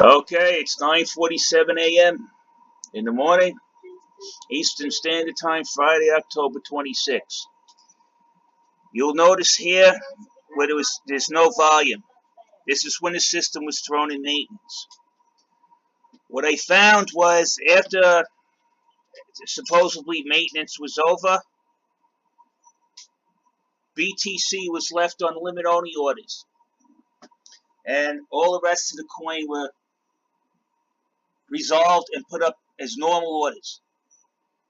Okay, it's 9:47 a.m. in the morning, Eastern Standard Time, Friday, October 26th. You'll notice here where there's no volume. This is when the system was thrown in maintenance. What I found was after supposedly maintenance was over, BTC was left on limit-only orders, and all the rest of the coin were resolved and put up as normal orders.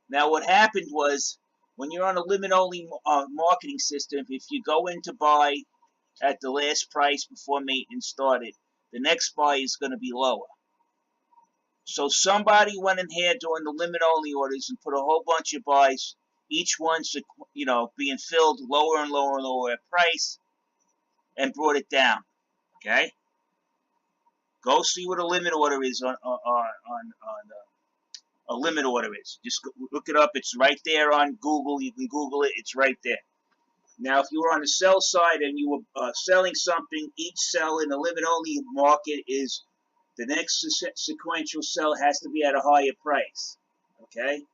Now, what happened was, when you're on a limit-only marketing system, if you go in to buy at the last price before maintenance started, the next buy is going to be lower. So somebody went in here during the limit-only orders and put a whole bunch of buys, each one, being filled lower and lower and lower at price, and brought it down. Okay, go see what a limit order is on a limit order is. Just look it up. It's right there on Google. You can Google it. It's right there. Now, if you were on the sell side and you were selling something, each sell in the limit-only market is the next sequential sell has to be at a higher price. Okay?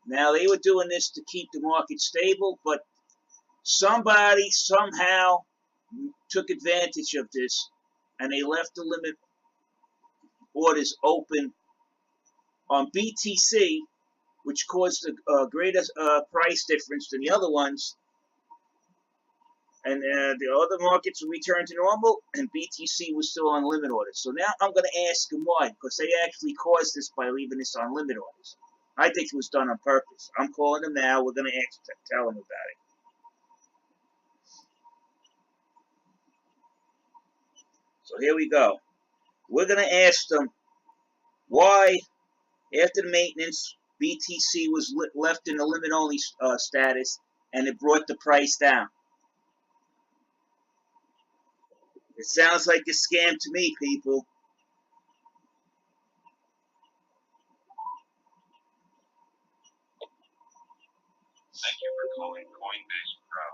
Now, they were doing this to keep the market stable, but somebody somehow took advantage of this, and they left the limit orders open on BTC, which caused a greater price difference than the other ones. And the other markets returned to normal, and BTC was still on limit orders. So now I'm going to ask them why, because they actually caused this by leaving this on limit orders. I think it was done on purpose. I'm calling them now. We're going to tell them about it. So here we go. We're going to ask them why, after the maintenance, BTC was left in a limit-only status, and it brought the price down. It sounds like a scam to me, people. Thank you for calling Coinbase Pro.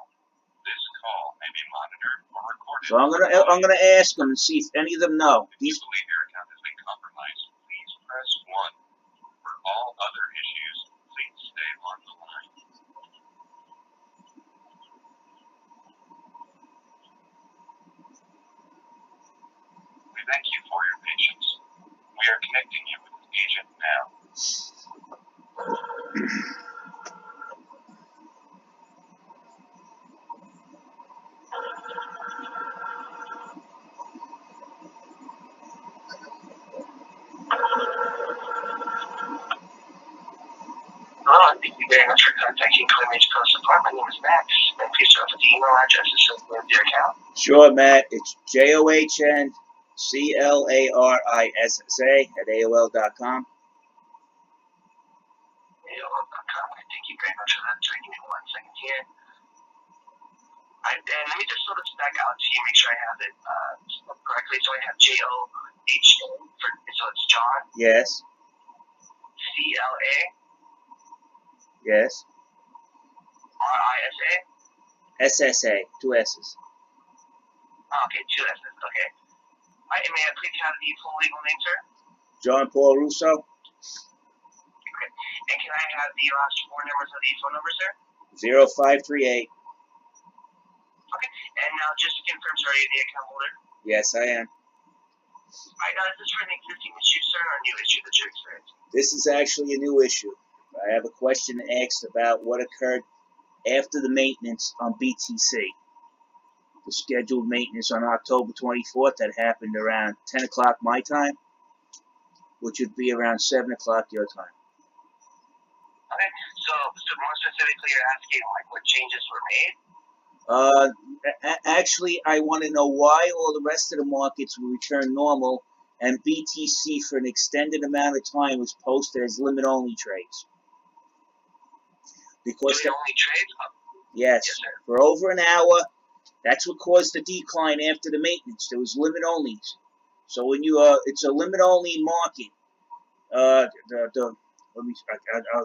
This call may be monitored or recorded. So I'm gonna ask them and see if any of them know. If you believe your account has been compromised, please press 1. For all other issues, please stay on the line. We thank you for your patience. We are connecting you with an agent now. Hello, thank you very much for contacting Coinbase Pro support. My name is Max, and please start with the email address associated with your account. Sure, Matt. It's JOHNCLARISSA at AOL.com. AOL.com. Thank you very much for that. Sorry, give me 1 second here. And let me just sort this back out to you, make sure I have it correctly. So I have JOHN, so it's John. Yes. CLA. Yes. RISA. SSA. 2 S's. Oh, okay, 2 S's. Okay. And may I please have the full legal name, sir? John Paul Russo. Okay. And can I have the last 4 numbers of the phone number, sir? 0538. Okay. And now just to confirm, sir, are you the account holder? Yes, I am. Alright, now is this for an existing issue, sir, or a new issue that you're experiencing? This is actually a new issue. I have a question asked about what occurred after the maintenance on BTC. The scheduled maintenance on October 24th that happened around 10 o'clock my time, which would be around 7 o'clock your time. Okay, so more specifically, you're asking like what changes were made? Actually, I want to know why all the rest of the markets will return normal and BTC for an extended amount of time was posted as limit-only trades. Because limit-only trades? Yes, sir. For over an hour. That's what caused the decline after the maintenance. There was limit-onlys. So when it's a limit-only market. I'll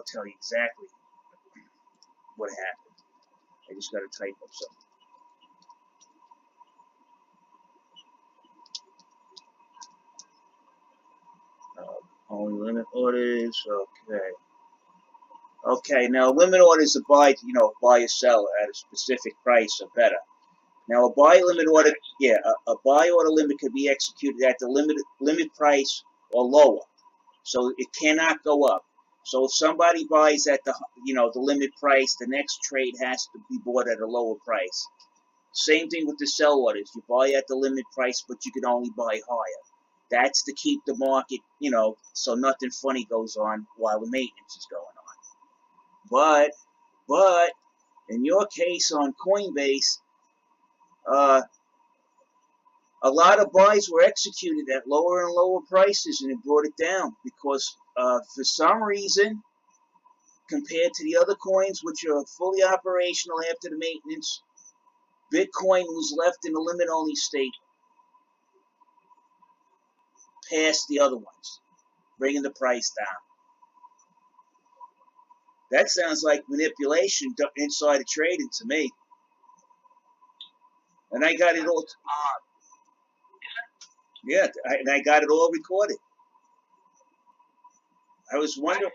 tell you exactly what happened. I just got to type up something. Only limit orders. Okay. Okay. Now limit orders are buy or sell at a specific price or better. Now a buy limit order, yeah, a buy order limit could be executed at the limit price or lower, so it cannot go up. So if somebody buys at the limit price, the next trade has to be bought at a lower price. Same thing with the sell orders. You buy at the limit price, but you can only buy higher. That's to keep the market, so nothing funny goes on while the maintenance is going on. But in your case on Coinbase, a lot of buys were executed at lower and lower prices, and it brought it down because for some reason, compared to the other coins, which are fully operational after the maintenance, Bitcoin was left in a limit-only state past the other ones, bringing the price down. That sounds like manipulation inside of trading to me. And I got it all. Yeah, and I got it all recorded. I was wondering.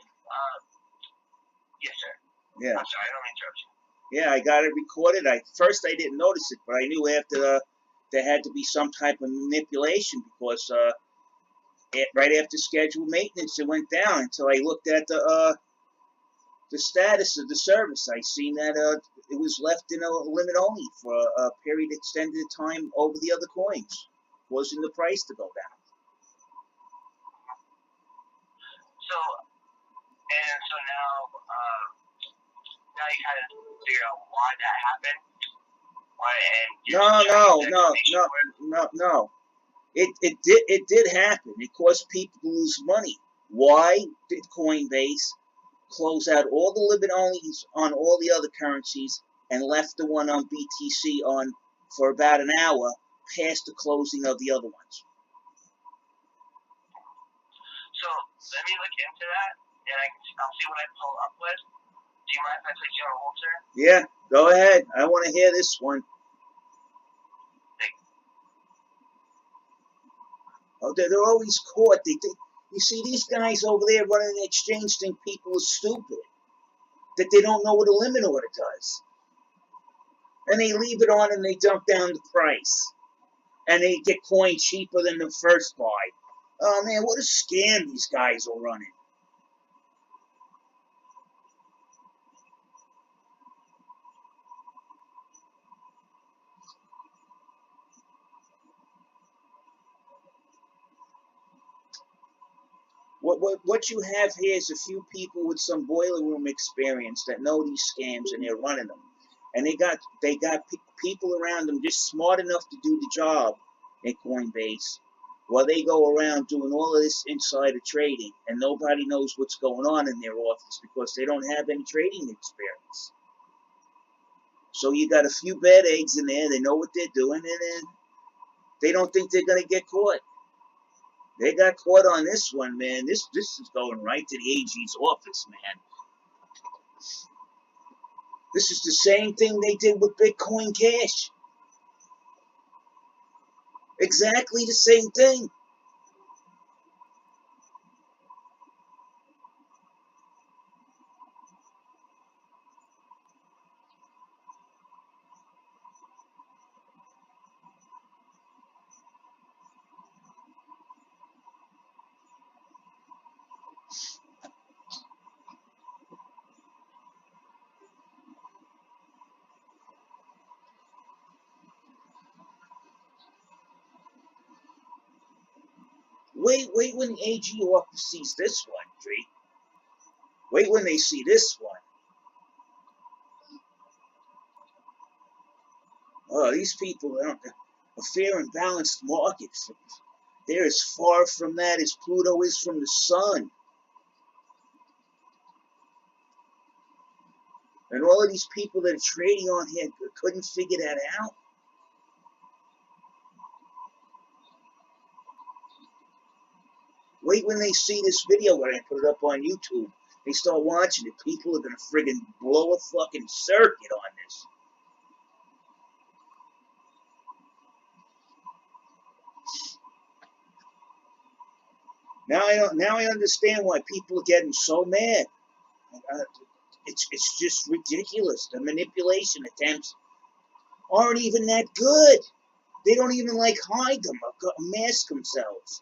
Yes, sir. Yeah. I'm sorry, I don't interrupt you. Yeah, I got it recorded. First I didn't notice it, but I knew after there had to be some type of manipulation because right after scheduled maintenance it went down until I looked at the status of the service. I seen that it was left in a limit only for a period extended time over the other coins, causing the price to go down. So now you kind of figure out why that happened. No. It did happen. It caused people to lose money. Why did Coinbase close out all the limit onlys on all the other currencies and left the one on BTC on for about an hour past the closing of the other ones? So let me look into that, and I'll see what I pull up with. Do you mind if I place you on hold, sir? Yeah, go ahead. I want to hear this one. Oh, they're always caught. You see, these guys over there running the exchange think people are stupid, that they don't know what a limit order does. And they leave it on and they dump down the price. And they get coin cheaper than the first buy. Oh, man, what a scam these guys are running. What you have here is a few people with some boiler room experience that know these scams and they're running them. And they got people around them just smart enough to do the job at Coinbase while they go around doing all of this insider trading and nobody knows what's going on in their office because they don't have any trading experience. So you got a few bad eggs in there, they know what they're doing, and they don't think they're going to get caught. They got caught on this one, man. This is going right to the AG's office, man. This is the same thing they did with Bitcoin Cash. Exactly the same thing. Wait when the AG office sees this one, Drake. Wait when they see this one. Oh, these people aren't a fair and balanced market. They're as far from that as Pluto is from the sun. And all of these people that are trading on here couldn't figure that out. Wait when they see this video when I put it up on YouTube. They start watching it. People are going to friggin' blow a fucking circuit on this. Now I understand why people are getting so mad. It's just ridiculous. The manipulation attempts aren't even that good. They don't even hide them or mask themselves.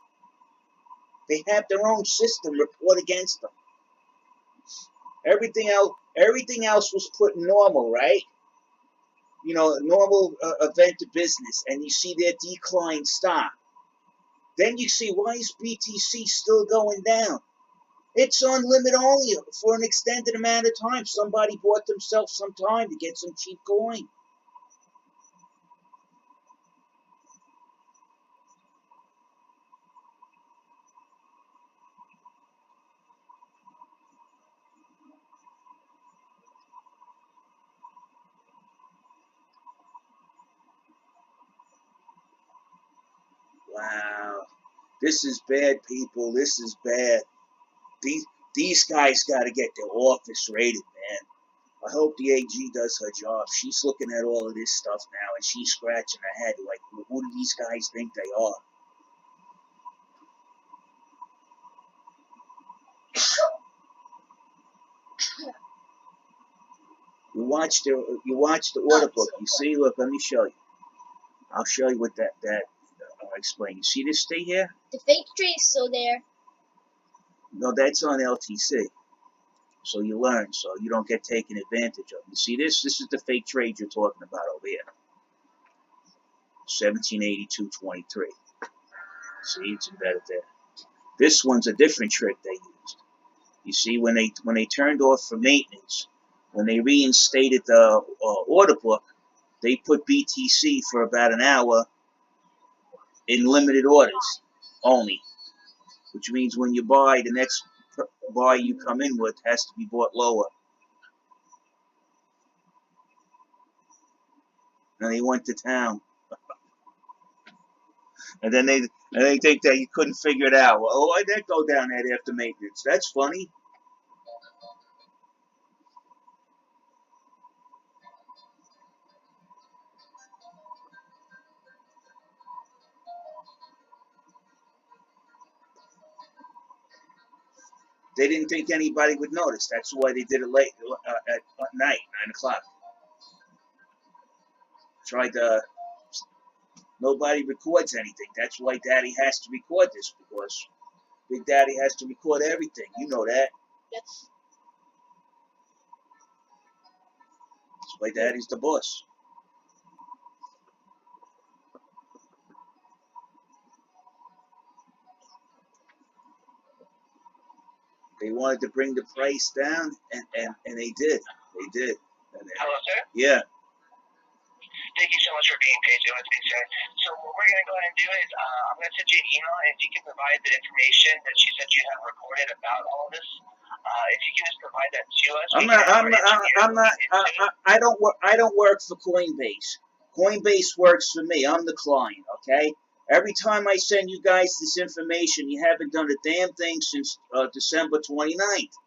They have their own system report against them. Everything else was put normal, right? Normal event of business, and you see their decline stop. Then you see, why is BTC still going down? It's on limit only for an extended amount of time. Somebody bought themselves some time to get some cheap coin. Wow. This is bad, people. This is bad. These guys got to get their office raided, man. I hope the AG does her job. She's looking at all of this stuff now, and she's scratching her head like, who do these guys think they are? You watch the order book. You see, look, let me show you. I'll show you what that I'll explain. You see this stay here? The fake tree is still there. No, that's on LTC. So you learn, so you don't get taken advantage of. You see this? This is the fake trade you're talking about over here. 1782.23. See, it's embedded there. This one's a different trick they used. You see, when they turned off for maintenance, when they reinstated the order book, they put BTC for about an hour in limited orders only, which means when you buy, the next buy you come in with has to be bought lower. And they went to town. And then they think that you couldn't figure it out. Well, why'd that go down there after maintenance? That's funny. They didn't think anybody would notice. That's why they did it late at night, 9 o'clock. Tried to. Nobody records anything. That's why Daddy has to record this, because Big Daddy has to record everything. You know that. Yes. That's why Daddy's the boss. They wanted to bring the price down, and they did. They did. Hello, sir? Yeah. Thank you so much for being patient with me, sir. So what we're going to go ahead and do is I'm going to send you an email, and if you can provide the information that you said you have recorded about all this, if you can just provide that to us. I don't work for Coinbase. Coinbase works for me. I'm the client, okay? Every time I send you guys this information, you haven't done a damn thing since December 29th.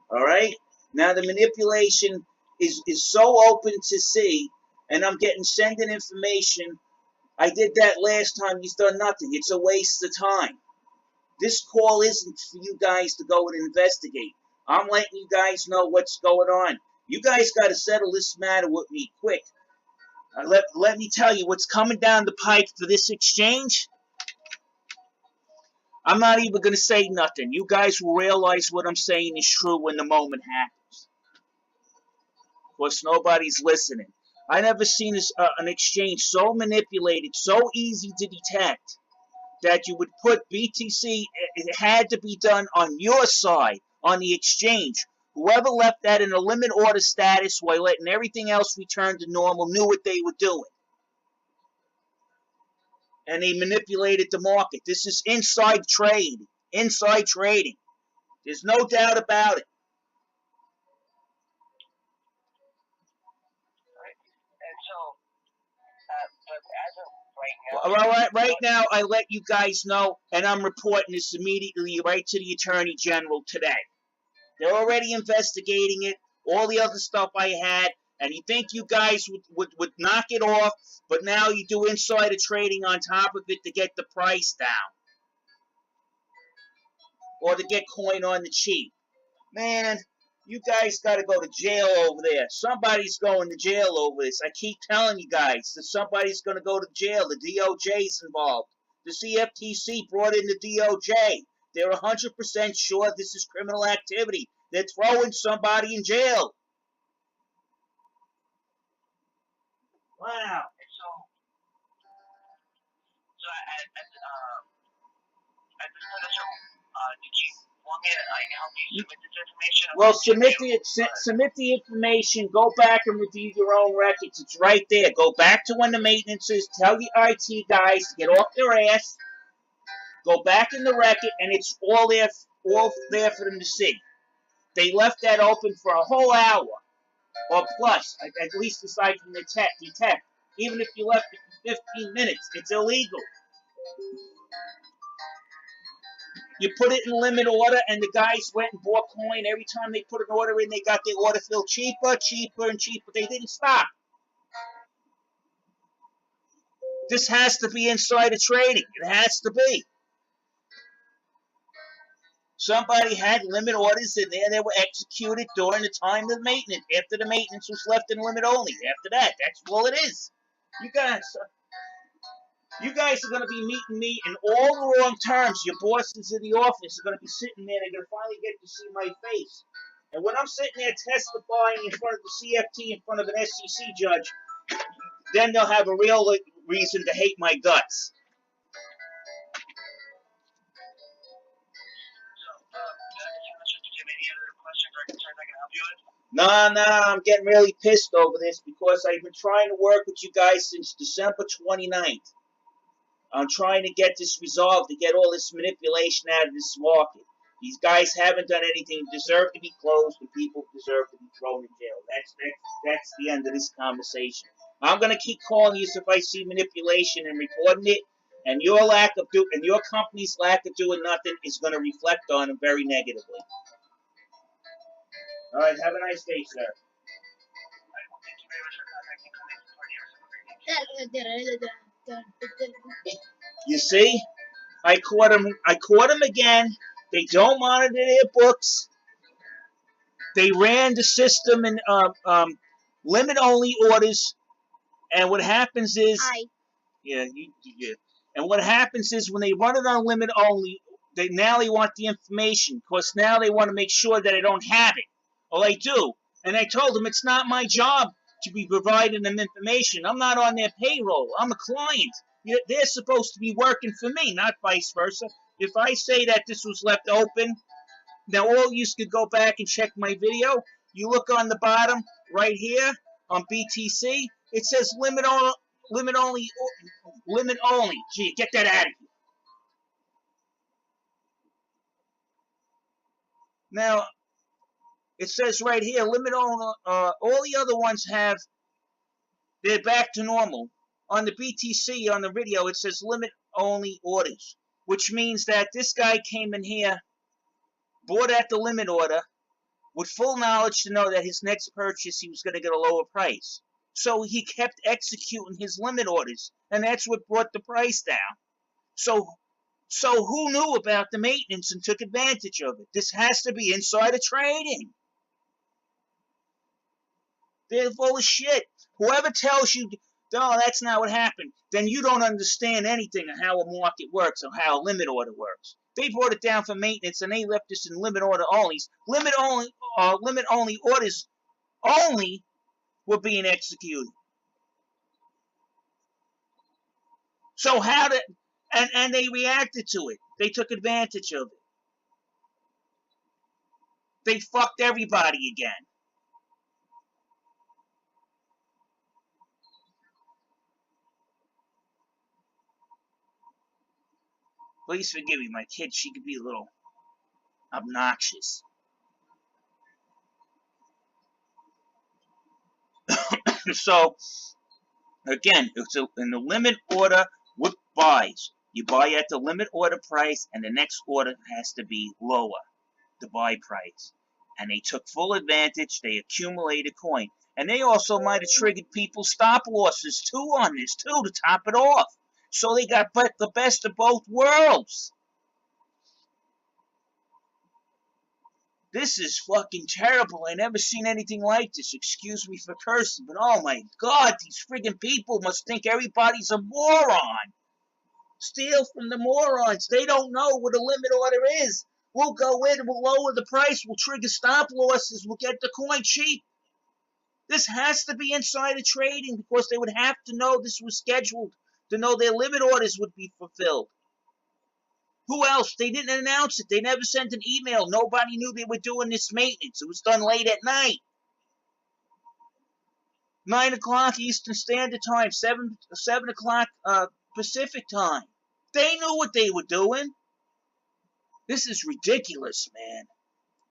All right? Now the manipulation is so open to see, and I'm sending information. I did that last time. You've done nothing. It's a waste of time. This call isn't for you guys to go and investigate. I'm letting you guys know what's going on. You guys got to settle this matter with me quick. Let me tell you what's coming down the pike for this exchange. I'm not even going to say nothing. You guys will realize what I'm saying is true when the moment happens. Of course, nobody's listening. I never seen an exchange so manipulated, so easy to detect, that you would put BTC, it had to be done on your side, on the exchange. Whoever left that in a limit order status while letting everything else return to normal knew what they were doing. And they manipulated the market. This is inside trade, inside trading. There's no doubt about it. And so, but as of right now... Right now, I let you guys know, and I'm reporting this immediately right to the Attorney General today. They're already investigating it, all the other stuff I had, and you think you guys would knock it off, but now you do insider trading on top of it to get the price down. or to get coin on the cheap. Man, you guys got to go to jail over there. Somebody's going to jail over this. I keep telling you guys that somebody's going to go to jail. The DOJ's involved. The CFTC brought in the DOJ. They're 100% sure this is criminal activity. They're throwing somebody in jail. Wow. And so at this point, did you want me to help you submit this information? Well, submit the information. Go back and review your own records. It's right there. Go back to when the maintenance is. Tell the IT guys to get off their ass. Go back in the record, and it's all there for them to see. They left that open for a whole hour or plus, at least aside from the detect. Even if you left it for 15 minutes, it's illegal. You put it in limit order, and the guys went and bought coin. Every time they put an order in, they got their order filled cheaper, cheaper, and cheaper. They didn't stop. This has to be insider trading. It has to be. Somebody had limit orders in there that were executed during the time of the maintenance, after the maintenance was left in limit only. After that, that's all it is. You guys are going to be meeting me in all the wrong terms. Your bosses in the office are going to be sitting there. They're going to finally get to see my face. And when I'm sitting there testifying in front of the CFT, in front of an SEC judge, then they'll have a real reason to hate my guts. No, I'm getting really pissed over this because I've been trying to work with you guys since December 29th. I'm trying to get this resolved, to get all this manipulation out of this market. These guys haven't done anything, deserve to be closed, and people deserve to be thrown in jail. That's the end of this conversation. I'm going to keep calling you if I see manipulation and reporting it, and your company's lack of doing nothing is going to reflect on them very negatively. All right, have a nice day, sir. You see, I caught them again. They don't monitor their books. They ran the system in limit-only orders, and what happens is, And what happens is when they run it on limit-only, they want the information, because now they want to make sure that I don't have it. Well, I do. And I told them it's not my job to be providing them information. I'm not on their payroll. I'm a client. They're supposed to be working for me, not vice versa. If I say that this was left open, now all you could go back and check my video. You look on the bottom right here on BTC. It says limit only. Gee, get that out of here. Now, it says right here, limit only. All the other ones they're back to normal. On the BTC, on the video, it says limit only orders, which means that this guy came in here, bought at the limit order, with full knowledge to know that his next purchase he was going to get a lower price. So he kept executing his limit orders, and that's what brought the price down. So who knew about the maintenance and took advantage of it? This has to be insider trading. They're full of shit. Whoever tells you, no, that's not what happened, then you don't understand anything of how a market works or how a limit order works. They brought it down for maintenance, and they left us in limit order only. Limit only orders only were being executed. So and they reacted to it. They took advantage of it. They fucked everybody again. Please forgive me, my kid, she could be a little obnoxious. So, again, it's in the limit order with buys. You buy at the limit order price, and the next order has to be lower, the buy price. And they took full advantage. They accumulated coin. And they also might have triggered people's stop losses, too, on this, too, to top it off. So they got the best of both worlds. This is fucking terrible. I never seen anything like this. Excuse me for cursing, but oh my God, these friggin' people must think everybody's a moron. Steal from the morons. They don't know what a limit order is. We'll go in, we'll lower the price, we'll trigger stop losses, we'll get the coin cheap. This has to be insider trading because they would have to know this was scheduled, to know their limit orders would be fulfilled. Who else? They didn't announce it. They never sent an email. Nobody knew they were doing this maintenance. It was done late at night. 9 o'clock Eastern Standard Time, 7 o'clock Pacific Time. They knew what they were doing. This is ridiculous, man.